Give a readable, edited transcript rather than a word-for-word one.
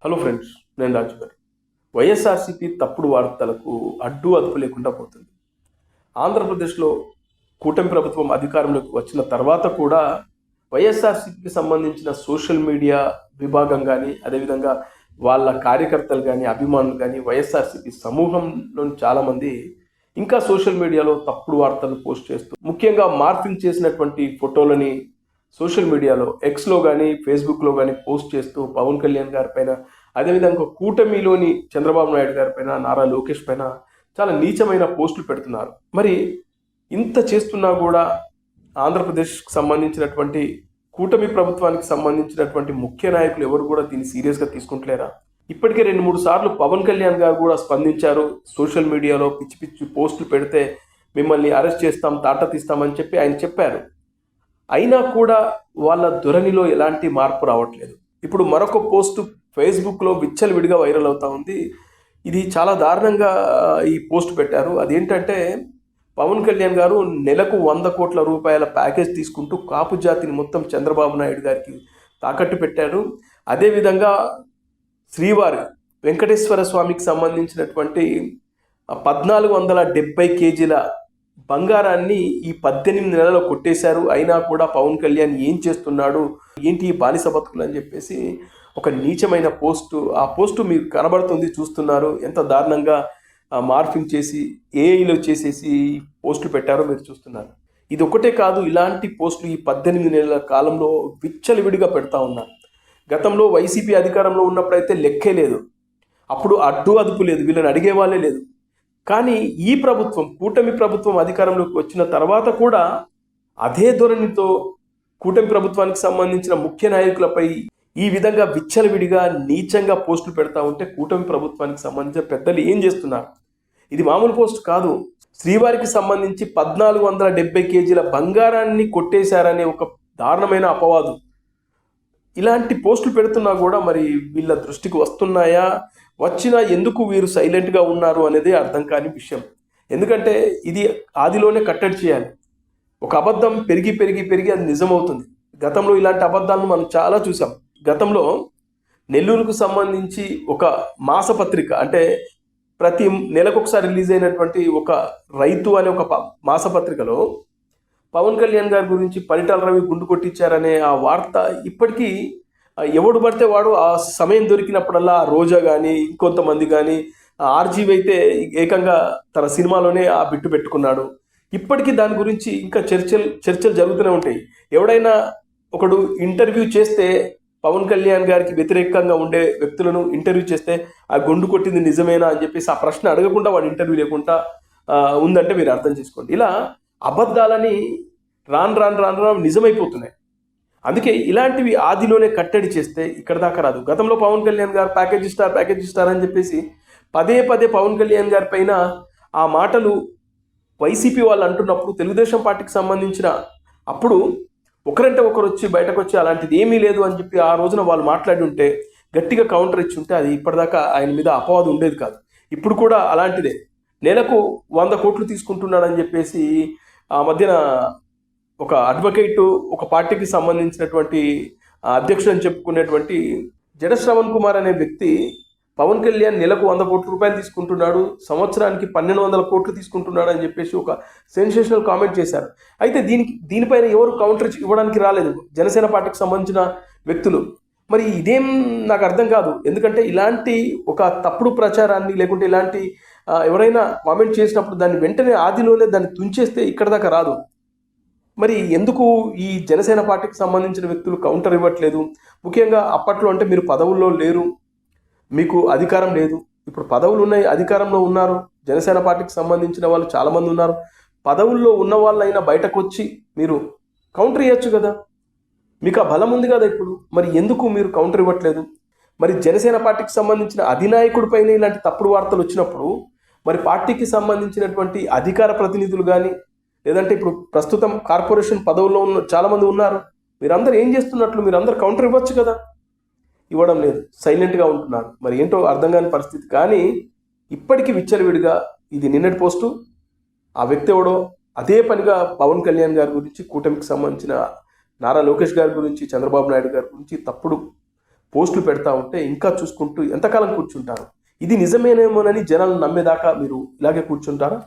Hello friends, నేను రాజు గారు. వైఎస్ఆర్సీపీ తప్పుడు వార్తలకు అడ్డు అదుపు లేకుండా పోతుంది. ఆంధ్రప్రదేశ్లో కూటమి ప్రభుత్వం అధికారంలోకి వచ్చిన తర్వాత కూడా వైఎస్ఆర్సీపీకి సంబంధించిన సోషల్ మీడియా విభాగం కానీ, అదేవిధంగా వాళ్ళ కార్యకర్తలు కానీ, అభిమానులు కానీ, వైఎస్ఆర్సీపీ సమూహంలోని చాలామంది ఇంకా సోషల్ మీడియాలో తప్పుడు వార్తలు పోస్ట్ చేస్తూ, ముఖ్యంగా మార్ఫింగ్ చేసినటువంటి ఫోటోలని సోషల్ మీడియాలో ఎక్స్లో కానీ ఫేస్బుక్లో కానీ పోస్ట్ చేస్తూ పవన్ కళ్యాణ్ గారి పైన, అదేవిధంగా కూటమిలోని చంద్రబాబు నాయుడు గారి పైన, నారా లోకేష్ పైన చాలా నీచమైన పోస్టులు పెడుతున్నారు. మరి ఇంత చేస్తున్నా కూడా ఆంధ్రప్రదేశ్కి సంబంధించినటువంటి కూటమి ప్రభుత్వానికి సంబంధించినటువంటి ముఖ్య నాయకులు ఎవరు కూడా దీన్ని సీరియస్గా తీసుకుంటలేరా? ఇప్పటికే 2-3 సార్లు పవన్ కళ్యాణ్ గారు కూడా స్పందించారు. సోషల్ మీడియాలో పిచ్చి పిచ్చి పోస్టులు పెడితే మిమ్మల్ని అరెస్ట్ చేస్తాం, తాట తీస్తామని చెప్పి ఆయన చెప్పారు. అయినా కూడా వాళ్ళ ధోరణిలో ఎలాంటి మార్పు రావట్లేదు. ఇప్పుడు మరొక పోస్టు ఫేస్బుక్లో విచ్చలవిడిగా వైరల్ అవుతా ఉంది. ఇది చాలా దారుణంగా ఈ పోస్ట్ పెట్టారు. అదేంటంటే, పవన్ కళ్యాణ్ గారు నెలకు 100 కోట్ల రూపాయల ప్యాకేజ్ తీసుకుంటూ కాపు జాతిని మొత్తం చంద్రబాబు నాయుడు గారికి తాకట్టు పెట్టారు. అదేవిధంగా శ్రీవారి వెంకటేశ్వర స్వామికి సంబంధించినటువంటి 1470 కేజీల బంగారాన్ని ఈ 18 నెలల్లో కొట్టేశారు. అయినా కూడా పవన్ కళ్యాణ్ ఏం చేస్తున్నాడు, ఏంటి ఈ బానిస బతుకులు అని చెప్పేసి ఒక నీచమైన పోస్టు, ఆ పోస్టు మీకు కనబడుతుంది, చూస్తున్నారు. ఎంత దారుణంగా మార్ఫింగ్ చేసి ఏఐలో చేసేసి పోస్టులు పెట్టారో మీరు చూస్తున్నారు. ఇది ఒకటే కాదు, ఇలాంటి పోస్టులు ఈ 18 నెలల కాలంలో విచ్చలవిడిగా పెడతా ఉన్నారు. గతంలో వైసీపీ అధికారంలో ఉన్నప్పుడైతే లెక్కే లేదు, అప్పుడు అడ్డు అదుపు లేదు, వీళ్ళని అడిగే వాళ్ళే లేదు. కానీ ఈ ప్రభుత్వం, కూటమి ప్రభుత్వం అధికారంలోకి వచ్చిన తర్వాత కూడా అదే ధోరణితో కూటమి ప్రభుత్వానికి సంబంధించిన ముఖ్య నాయకులపై ఈ విధంగా విచ్చలవిడిగా నీచంగా పోస్టులు పెడతా ఉంటే కూటమి ప్రభుత్వానికి సంబంధించిన పెద్దలు ఏం చేస్తున్నారు? ఇది మామూలు పోస్ట్ కాదు. శ్రీవారికి సంబంధించి 1470 కేజీల బంగారాన్ని కొట్టేశారనే ఒక దారుణమైన అపవాదు. ఇలాంటి పోస్టులు పెడుతున్నా కూడా మరి వీళ్ళ దృష్టికి వస్తున్నాయా? వచ్చినా ఎందుకు వీరు సైలెంట్గా ఉన్నారు అనేది అర్థం కాని విషయం. ఎందుకంటే ఇది ఆదిలోనే కట్టడి చేయాలి. ఒక అబద్ధం పెరిగి పెరిగి పెరిగి అది నిజమవుతుంది. గతంలో ఇలాంటి అబద్ధాలను మనం చాలా చూసాం. గతంలో నెల్లూరుకు సంబంధించి ఒక మాసపత్రిక, అంటే ప్రతి నెలకు ఒకసారి రిలీజ్ అయినటువంటి ఒక రైతు అనే ఒక మాసపత్రికలో పవన్ కళ్యాణ్ గారి గురించి పరిటాల రవి గుండు కొట్టించారనే ఆ వార్త ఇప్పటికీ ఎవడు పడితే వాడు ఆ సమయం దొరికినప్పుడల్లా రోజా కానీ ఇంకొంతమంది కానీ, ఆర్జీవి అయితే ఏకంగా తన సినిమాలోనే ఆ బిట్టు పెట్టుకున్నాడు. ఇప్పటికీ దాని గురించి ఇంకా చర్చలు జరుగుతూనే ఉంటాయి. ఎవడైనా ఒకడు ఇంటర్వ్యూ చేస్తే, పవన్ కళ్యాణ్ గారికి వ్యతిరేకంగా ఉండే వ్యక్తులను ఇంటర్వ్యూ చేస్తే ఆ గుండు కొట్టింది నిజమేనా అని చెప్పేసి ఆ ప్రశ్న అడగకుండా వాడు ఇంటర్వ్యూ లేకుండా ఉందంటే మీరు అర్థం చేసుకోండి. ఇలా అబద్ధాలని రాను నిజమైపోతున్నాయి. అందుకే ఇలాంటివి ఆదిలోనే కట్టడి చేస్తే ఇక్కడ దాకా రాదు. గతంలో పవన్ కళ్యాణ్ గారు ప్యాకేజ్ స్టార్ అని చెప్పేసి పదే పవన్ కళ్యాణ్ గారి పైన ఆ మాటలు వైసీపీ వాళ్ళు అంటున్నప్పుడు, తెలుగుదేశం పార్టీకి సంబంధించిన అప్పుడు ఒకరంటే ఒకరు వచ్చి బయటకు వచ్చి అలాంటిది ఏమీ లేదు అని చెప్పి ఆ రోజున వాళ్ళు మాట్లాడి ఉంటే, గట్టిగా కౌంటర్ ఇచ్చి ఉంటే అది ఇప్పటిదాకా ఆయన మీద అపవాదు ఉండేది కాదు. ఇప్పుడు కూడా అలాంటిదే. నెలకు 100 కోట్లు తీసుకుంటున్నాడని చెప్పేసి ఆ మధ్యన ఒక అడ్వకేట్, ఒక పార్టీకి సంబంధించినటువంటి అధ్యక్షుడు అని చెప్పుకునేటువంటి జడ శ్రవణ్ కుమార్ అనే వ్యక్తి, పవన్ కళ్యాణ్ నెలకు 100 కోట్ల రూపాయలు తీసుకుంటున్నాడు, సంవత్సరానికి 1200 కోట్లు తీసుకుంటున్నాడు అని చెప్పేసి ఒక సెన్సేషనల్ కామెంట్ చేశారు. అయితే దీనిపైన ఎవరు కౌంటర్ ఇవ్వడానికి రాలేదు, జనసేన పార్టీకి సంబంధించిన వ్యక్తులు. మరి ఇదేం నాకు అర్థం కాదు. ఎందుకంటే ఇలాంటి ఒక తప్పుడు ప్రచారాన్ని, లేకుంటే ఇలాంటి ఎవరైనా కామెంట్ చేసినప్పుడు దాన్ని వెంటనే ఆదిలోనే దాన్ని తుంచేస్తే ఇక్కడ దాకా రాదు. మరి ఎందుకు ఈ జనసేన పార్టీకి సంబంధించిన వ్యక్తులు కౌంటర్ ఇవ్వట్లేదు? ముఖ్యంగా అప్పట్లో అంటే మీరు పదవుల్లో లేరు, మీకు అధికారం లేదు. ఇప్పుడు పదవులు ఉన్నాయి, అధికారంలో ఉన్నారు. జనసేన పార్టీకి సంబంధించిన వాళ్ళు చాలామంది ఉన్నారు. పదవుల్లో ఉన్న వాళ్ళైనా బయటకు వచ్చి మీరు కౌంటర్ ఇవ్వచ్చు కదా, మీకు ఆ బలం ఉంది కదా ఇప్పుడు. మరి ఎందుకు మీరు కౌంటర్ ఇవ్వట్లేదు? మరి జనసేన పార్టీకి సంబంధించిన అధినాయకుడి పైన ఇలాంటి తప్పుడు వార్తలు వచ్చినప్పుడు, మరి పార్టీకి సంబంధించినటువంటి అధికార ప్రతినిధులు కానీ, లేదంటే ఇప్పుడు ప్రస్తుతం కార్పొరేషన్ పదవుల్లో ఉన్న చాలామంది ఉన్నారు, మీరందరూ ఏం చేస్తున్నట్లు? మీరందరూ కౌంటర్ ఇవ్వచ్చు కదా, ఇవ్వడం లేదు, సైలెంట్గా ఉంటున్నారు. మరి ఏంటో అర్థం కాని పరిస్థితి. కానీ ఇప్పటికీ విచ్చలవిడిగా ఇది నిన్నటి పోస్టు, ఆ వ్యక్తి ఎవడో అదే పనిగా పవన్ కళ్యాణ్ గారి గురించి, కూటమికి సంబంధించిన నారా లోకేష్ గారి గురించి, చంద్రబాబు నాయుడు గారి గురించి తప్పుడు పోస్టులు పెడతా ఉంటే ఇంకా చూసుకుంటూ ఎంతకాలం కూర్చుంటారు? ఇది నిజమేనేమోనని జనాలు నమ్మేదాకా మీరు ఇలాగే కూర్చుంటారా?